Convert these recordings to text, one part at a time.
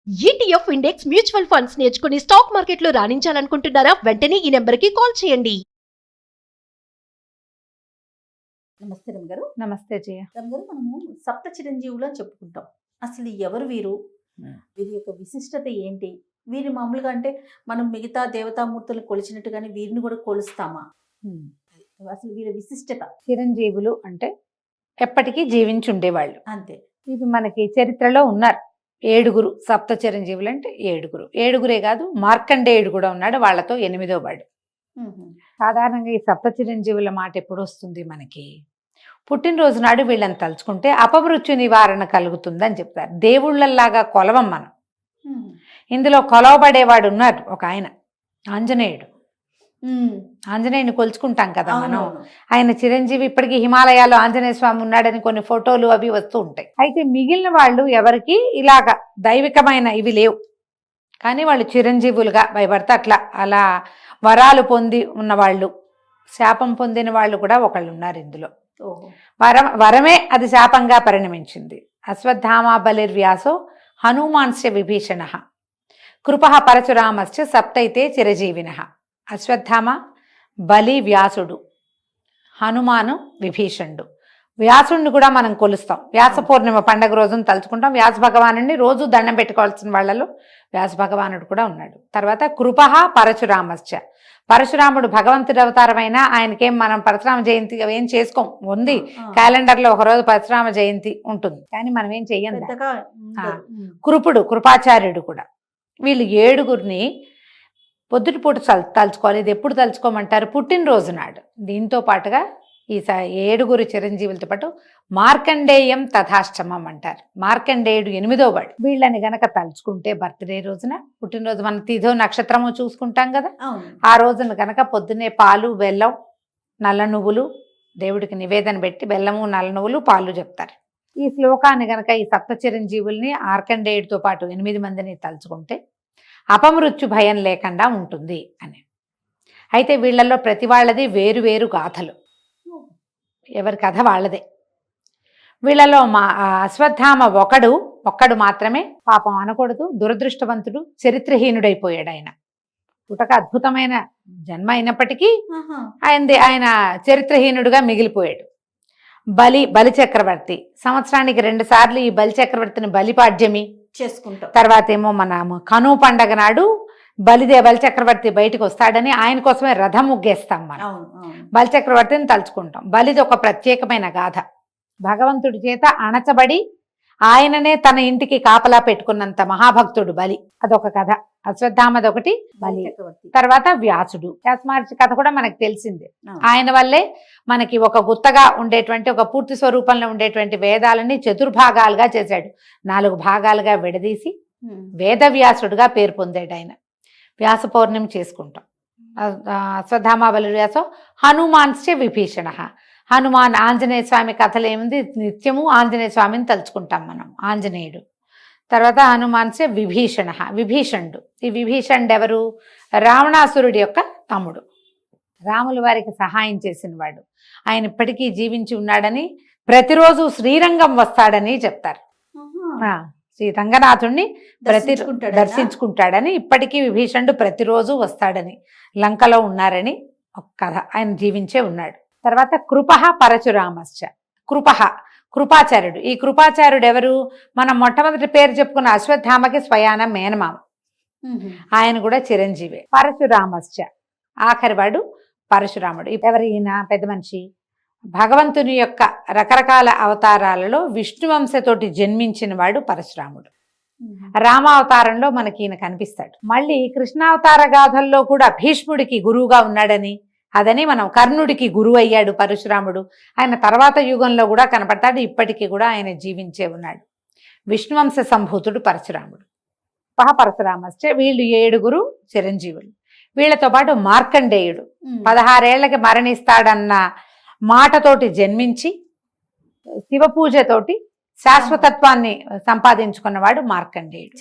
ETF index mutual funds నేర్చుకుని stock మార్కెట్లో రాణించాలనుకుంటున్నారా? వెంటనే ఈ నెంబర్కి కాల్ చేయండి. నమస్తే రమ్ గారు. నమస్తే జయ. రమ్ గారు, మనము సప్త చిరంజీవులు అని చెప్పుకుంటాం. అసలు ఎవరు వీరు? వీరి యొక్క విశిష్టత ఏంటి? వీరి మామూలుగా అంటే మనం మిగతా దేవతామూర్తులను కొలిచినట్టుగానే వీరిని కూడా కొలుస్తామా? అసలు వీరి విశిష్టత. చిరంజీవులు అంటే ఎప్పటికీ జీవించి ఉండేవాళ్ళు. అంతే. ఇది మనకి చరిత్రలో ఉన్నారు. 7 సప్త చిరంజీవులు అంటే 7 కాదు, మార్కండేయుడు కూడా ఉన్నాడు, వాళ్ళతో 8వ వాడు. సాధారణంగా ఈ సప్త చిరంజీవుల మాట ఎప్పుడు వస్తుంది మనకి? పుట్టినరోజు నాడు వీళ్ళని తలుచుకుంటే అపమృత్యు నివారణ కలుగుతుందని చెప్తారు. దేవుళ్ళల్లాగా కొలవం మనం. ఇందులో కొలవబడేవాడు ఉన్నాడు ఒక ఆయన, ఆంజనేయుడు. ఆంజనేయుని కొలుచుకుంటాం కదా మనం. ఆయన చిరంజీవి. ఇప్పటికీ హిమాలయాల్లో ఆంజనేయ స్వామి ఉన్నాడని కొన్ని ఫోటోలు అవి వస్తూ ఉంటాయి. అయితే మిగిలిన వాళ్ళు ఎవరికి ఇలాగా దైవికమైన ఇవి లేవు, కానీ వాళ్ళు చిరంజీవులుగా భయపడితే అలా వరాలు పొంది ఉన్నవాళ్ళు, శాపం పొందిన వాళ్ళు కూడా ఒకళ్ళు ఉన్నారు ఇందులో. వరమే అది శాపంగా పరిణమించింది. అశ్వత్థామ బలిర్వ్యాసో హనుమాన్స్య విభీషణ కృప పరశురామశ్చ సప్తైతే చిరజీవిన. అశ్వత్థామ, బలి, వ్యాసుడు, హనుమాను, విభీషణుడు. వ్యాసుడిని కూడా మనం కొలుస్తాం. వ్యాస పూర్ణిమ పండగ రోజున తలుచుకుంటాం. వ్యాస భగవానుడిని రోజు దండం పెట్టుకోవాల్సిన వాళ్ళలో వ్యాస భగవానుడు కూడా ఉన్నాడు. తర్వాత కృప పరశురామశ్చ. పరశురాముడు భగవంతుడి అవతారమైన ఆయనకేం మనం పరశురామ జయంతి ఏం చేసుకోం. ఉంది క్యాలెండర్లో ఒకరోజు పరశురామ జయంతి ఉంటుంది, కానీ మనం ఏం చెయ్యం. కృపుడు, కృపాచార్యుడు కూడా. వీళ్ళు 7 పొద్దుటిపూట తలుచుకోవాలి. ఇది ఎప్పుడు తలుచుకోమంటారు? పుట్టినరోజు నాడు. దీంతో పాటుగా ఈ 7 చిరంజీవులతో పాటు మార్కండేయం తథాష్టమం అంటారు. మార్కండేయుడు 8వ వాడు. వీళ్ళని గనక తలుచుకుంటే బర్త్డే రోజున, పుట్టినరోజు మన తిథో నక్షత్రము చూసుకుంటాం కదా, ఆ రోజున గనక పొద్దున్నే పాలు, బెల్లం, నల్ల నువ్వులు దేవుడికి నివేదన పెట్టి బెల్లము, నల్ల నువ్వులు, పాలు చెప్తారు. ఈ శ్లోకాన్ని గనక ఈ సప్త చిరంజీవుల్ని మార్కండేయుడితో పాటు 8 మందిని తలుచుకుంటే అపమృత్యు భయం లేకుండా ఉంటుంది అని. అయితే వీళ్ళల్లో ప్రతి వాళ్ళది వేరు గాథలు, ఎవరి కథ వాళ్ళదే. వీళ్ళలో అశ్వత్థామ ఒక్కడు మాత్రమే, పాపం అనకూడదు, దురదృష్టవంతుడు, చరిత్రహీనుడైపోయాడు. ఆయన పుటక అద్భుతమైన జన్మ అయినప్పటికీ ఆయన చరిత్రహీనుడుగా మిగిలిపోయాడు. బలి చక్రవర్తి. సంవత్సరానికి 2 సార్లు ఈ బలి చక్రవర్తిని బలిపాడ్యమి చేసుకుంటాం. తర్వాత ఏమో మన కను పండగ నాడు బలి చక్రవర్తి బయటకు వస్తాడని ఆయన కోసమే రథం ముగ్గేస్తాం మనం. బలి చక్రవర్తిని తలుచుకుంటాం. బలిది ఒక ప్రత్యేకమైన గాథ. భగవంతుడి చేత అణచబడి ఆయననే తన ఇంటికి కాపలా పెట్టుకున్నంత మహాభక్తుడు బలి. అదొక కథ. అశ్వత్థామది ఒకటి, బలి. తర్వాత వ్యాసుడు. వ్యాస మహర్షి కథ కూడా మనకు తెలిసిందే. ఆయన వల్లే మనకి ఒక గుత్తగా ఉండేటువంటి, ఒక పూర్తి స్వరూపంలో ఉండేటువంటి వేదాలని చతుర్భాగాలుగా చేశాడు. 4 భాగాలుగా విడదీసి వేదవ్యాసుడుగా పేరు పొందాడు ఆయన. వ్యాస పౌర్ణమి చేసుకుంటాం. అశ్వత్థామ బలి వ్యాసో హనుమాన్స్య విభీషణ. హనుమాన్, ఆంజనేయ స్వామి కథలు ఏముంది, నిత్యము ఆంజనేయ స్వామిని తలుచుకుంటాం మనం. ఆంజనేయుడు. తర్వాత హనుమాన్స్య విభీషణుడు. ఈ విభీషణుడు ఎవరు? రావణాసురుడి యొక్క తమ్ముడు. రాముల వారికి సహాయం చేసిన వాడు. ఆయన ఇప్పటికీ జీవించి ఉన్నాడని, ప్రతిరోజు శ్రీరంగం వస్తాడని చెప్తారు. శ్రీ రంగనాథుణ్ణి దర్శించుకుంటాడని, ఇప్పటికీ విభీషణుడు ప్రతిరోజు వస్తాడని, లంకలో ఉన్నారని ఒక కథ. ఆయన జీవించే ఉన్నాడు. తర్వాత కృప పరశురామశ్చ. కృపాచార్యుడు. ఈ కృపాచార్యుడు ఎవరు? మనం మొట్టమొదటి పేరు చెప్పుకున్న అశ్వత్థామకి స్వయాన మేనమామ. ఆయన కూడా చిరంజీవి. పరశురామశ్చ, ఆఖరివాడు పరశురాముడు. ఎవరు ఈయన? పెద్ద మనిషి. భగవంతుని యొక్క రకరకాల అవతారాలలో విష్ణువంశతోటి జన్మించిన వాడు పరశురాముడు. రామావతారంలో మనకి ఈయన కనిపిస్తాడు. మళ్ళీ కృష్ణావతార గాథల్లో కూడా భీష్ముడికి గురువుగా ఉన్నాడని, అదని మనం కర్ణుడికి గురువు అయ్యాడు పరశురాముడు. ఆయన తర్వాత యుగంలో కూడా కనపడతాడు. ఇప్పటికీ కూడా ఆయన జీవించే ఉన్నాడు. విష్ణువంశ సంభూతుడు పరశురాముడు. పరశురామశ్చ. వీళ్ళు 7 చిరంజీవులు. వీళ్ళతో పాటు మార్కండేయుడు 16 ఏళ్లకి మరణిస్తాడన్న మాటతోటి జన్మించి శివపూజతోటి శాశ్వతత్వాన్ని సంపాదించుకున్నవాడు మార్కండేయుడు.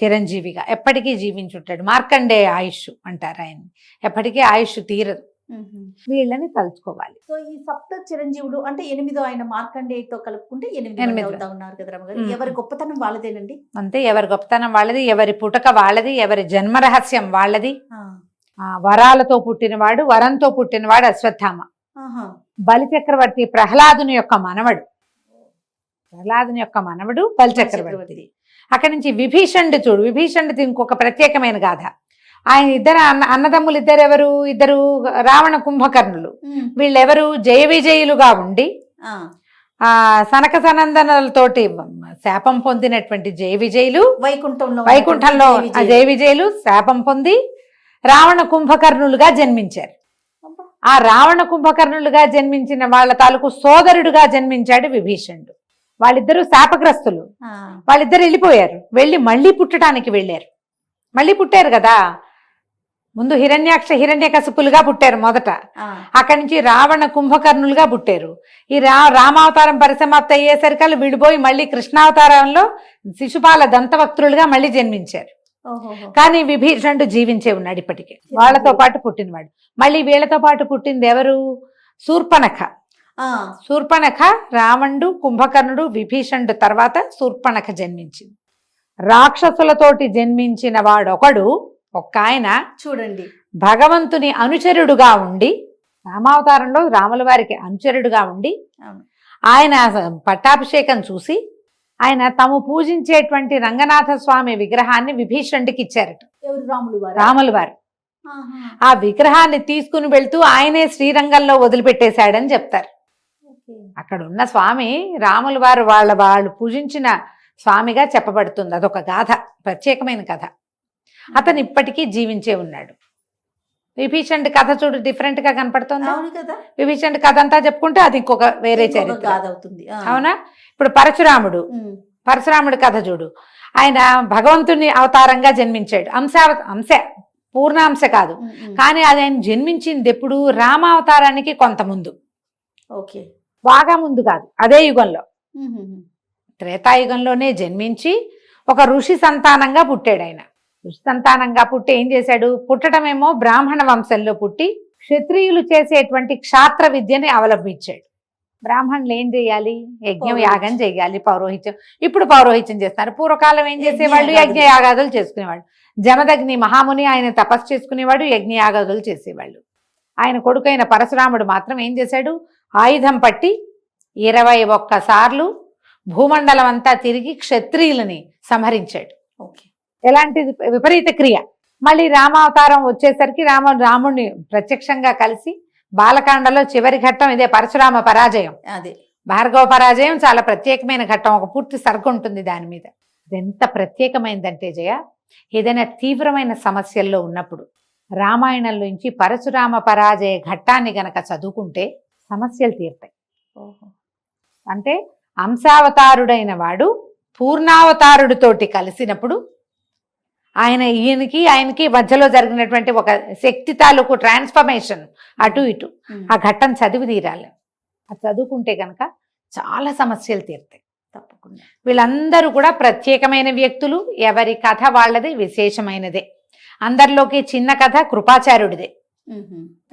చిరంజీవిగా ఎప్పటికీ జీవించుంటాడు. మార్కండేయ ఆయుష్ అంటారు ఆయన. ఎప్పటికీ ఆయుష్ తీరదు. వీళ్ళని తలుచుకోవాలి. సో ఈ సప్త చిరంజీవులు అంటే 8 ఆయన మార్కండేయతో కలుపుకుంటే 8 మంది అవుతా ఉన్నారు కదా రమగారు. ఎవరి గొప్పతనం వాళ్ళదేనండి. అంతే, ఎవరి గొప్పతనం వాళ్ళది, ఎవరి పుటక వాళ్ళది, ఎవరి జన్మ రహస్యం వాళ్ళది. వరాలతో పుట్టినవాడు, వరంతో పుట్టినవాడు అశ్వత్థామ. బలిచక్రవర్తి ప్రహ్లాదుని యొక్క మనవడు. బలిచక్రవర్తి. అక్కడి నుంచి విభీషణుడు చూడు, విభీషణుడిది ఇంకొక ప్రత్యేకమైన గాథ. ఆయన ఇద్దరు అన్నదమ్ములు ఇద్దరు రావణ కుంభకర్ణులు. వీళ్ళెవరు జయ విజయులుగా ఉండి సనక సనందనలతోటి శాపం పొందినటువంటి జయ విజయులు, వైకుంఠంలో జయ విజయులు శాపం పొంది రావణ కుంభకర్ణులుగా జన్మించారు. ఆ రావణ కుంభకర్ణులుగా జన్మించిన వాళ్ళ తాలూకు సోదరుడుగా జన్మించాడు విభీషణుడు. వాళ్ళిద్దరూ శాపగ్రస్తులు. వాళ్ళిద్దరు వెళ్ళిపోయారు. వెళ్ళి మళ్ళీ పుట్టడానికి వెళ్ళారు. మళ్ళీ పుట్టారు కదా, ముందు హిరణ్యకశిపులుగా పుట్టారు మొదట. అక్కడి నుంచి రావణ కుంభకర్ణులుగా పుట్టారు. ఈ రామావతారం పరిసమాప్తి అయ్యేసరికి వీడిపోయి మళ్ళీ కృష్ణావతారంలో శిశుపాల దంతవక్తులుగా మళ్ళీ జన్మించారు. కానీ విభీషణుడు జీవించే ఉన్నాడు ఇప్పటికే. వాళ్ళతో పాటు పుట్టినవాడు. మళ్ళీ వీళ్ళతో పాటు పుట్టింది ఎవరు? శూర్పణఖ. రావణుడు, కుంభకర్ణుడు, విభీషణుడు తర్వాత శూర్పణఖ జన్మించింది. రాక్షసులతోటి జన్మించిన వాడొకడు, ఆయన చూడండి, భగవంతుని అనుచరుడుగా ఉండి, రామావతారంలో రాముల వారికి అనుచరుడుగా ఉండి, ఆయన పట్టాభిషేకం చూసి ఆయన తాము పూజించేటువంటి రంగనాథ స్వామి విగ్రహాన్ని విభీషణుడికి ఇచ్చారట. రాముల వారు ఆ విగ్రహాన్ని తీసుకుని వెళ్తూ ఆయనే శ్రీరంగంలో వదిలిపెట్టేశాడని చెప్తారు. అక్కడ ఉన్న స్వామి రాముల వారు వాళ్ళు పూజించిన స్వామిగా చెప్పబడుతుంది. అదొక గాథ, ప్రత్యేకమైన కథ. అతను ఇప్పటికీ జీవించే ఉన్నాడు. విభీషణుడి కథ చూడు, డిఫరెంట్ గా కనపడుతుంది. విభీషణుడి కథ అంతా చెప్పుకుంటే అది ఇంకొక వేరే చరిత్ర అవుతుంది. అవునా? ఇప్పుడు పరశురాముడి కథ చూడు. ఆయన భగవంతుని అవతారంగా జన్మించాడు. పూర్ణాంశ కాదు, కానీ అది ఆయన జన్మించింది ఎప్పుడు? రామావతారానికి కొంత ముందు, బాగా ముందు కాదు, అదే యుగంలో, త్రేతాయుగంలోనే జన్మించి ఒక ఋషి సంతానంగా పుట్టాడు. ఆయన ఋషి సంతానంగా పుట్టి ఏం చేశాడు? పుట్టడమేమో బ్రాహ్మణ వంశంలో పుట్టి క్షత్రియులు చేసేటువంటి క్షాత్ర విద్యని అవలంబించాడు. బ్రాహ్మణులు ఏం చేయాలి? యజ్ఞం యాగం చేయాలి, పౌరోహిత్యం. ఇప్పుడు పౌరోహిత్యం చేస్తున్నారు. పూర్వకాలం ఏం చేసేవాళ్ళు? యజ్ఞ యాగాదులు చేసుకునేవాళ్ళు. జమదగ్ని మహాముని ఆయన తపస్సు చేసుకునేవాడు, యజ్ఞ యాగాదులు చేసేవాళ్ళు. ఆయన కొడుకైన పరశురాముడు మాత్రం ఏం చేశాడు? ఆయుధం పట్టి 21 సార్లు భూమండలం అంతా తిరిగి క్షత్రియులని సంహరించాడు. ఎలాంటి విపరీత క్రియ. మళ్ళీ రామావతారం వచ్చేసరికి రాముడిని ప్రత్యక్షంగా కలిసి బాలకాండలో చివరి ఘట్టం ఇదే, పరశురామ పరాజయం. అదే భార్గవ పరాజయం చాలా ప్రత్యేకమైన ఘట్టం. ఒక పూర్తి సర్గ ఉంటుంది దాని మీద. ఎంత ప్రత్యేకమైందంటే జయ, ఏదైనా తీవ్రమైన సమస్యల్లో ఉన్నప్పుడు రామాయణంలోంచి పరశురామ పరాజయ ఘట్టాన్ని గనక చదువుకుంటే సమస్యలు తీరుతాయి. అంటే అంశావతారుడైన వాడు పూర్ణావతారుడితోటి కలిసినప్పుడు ఆయనకి మధ్యలో జరిగినటువంటి ఒక శక్తి తాలూకు ట్రాన్స్ఫర్మేషన్ అటు ఇటు ఆ ఘట్టం చదివి తీరాలి. అది చదువుకుంటే కనుక చాలా సమస్యలు తీరుతాయి తప్పకుండా. వీళ్ళందరూ కూడా ప్రత్యేకమైన వ్యక్తులు. ఎవరి కథ వాళ్ళది విశేషమైనదే. అందరిలోకి చిన్న కథ కృపాచార్యుడిదే.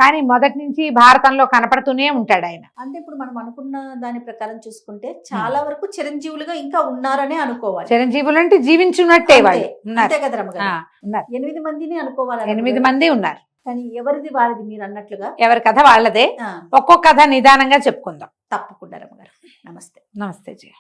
కానీ మొదటి నుంచి భారతంలో కనపడుతూనే ఉంటాడు ఆయన. అంటే ఇప్పుడు మనం అనుకున్న దాని ప్రకారం చూసుకుంటే చాలా వరకు చిరంజీవులుగా ఇంకా ఉన్నారనే అనుకోవాలి. చిరంజీవులు అంటే జీవించున్నట్టే వాళ్ళు అంతే కదా రమ్మగారు. 8 మందిని అనుకోవాలి. 8 మంది ఉన్నారు. కానీ ఎవరిది వారిది మీరు అన్నట్లుగా ఎవరి కథ వాళ్ళదే. ఒక్కొక్క కథ నిదానంగా చెప్పుకుందాం. తప్పకుండా రమ్మగారు. నమస్తే. నమస్తే జయ.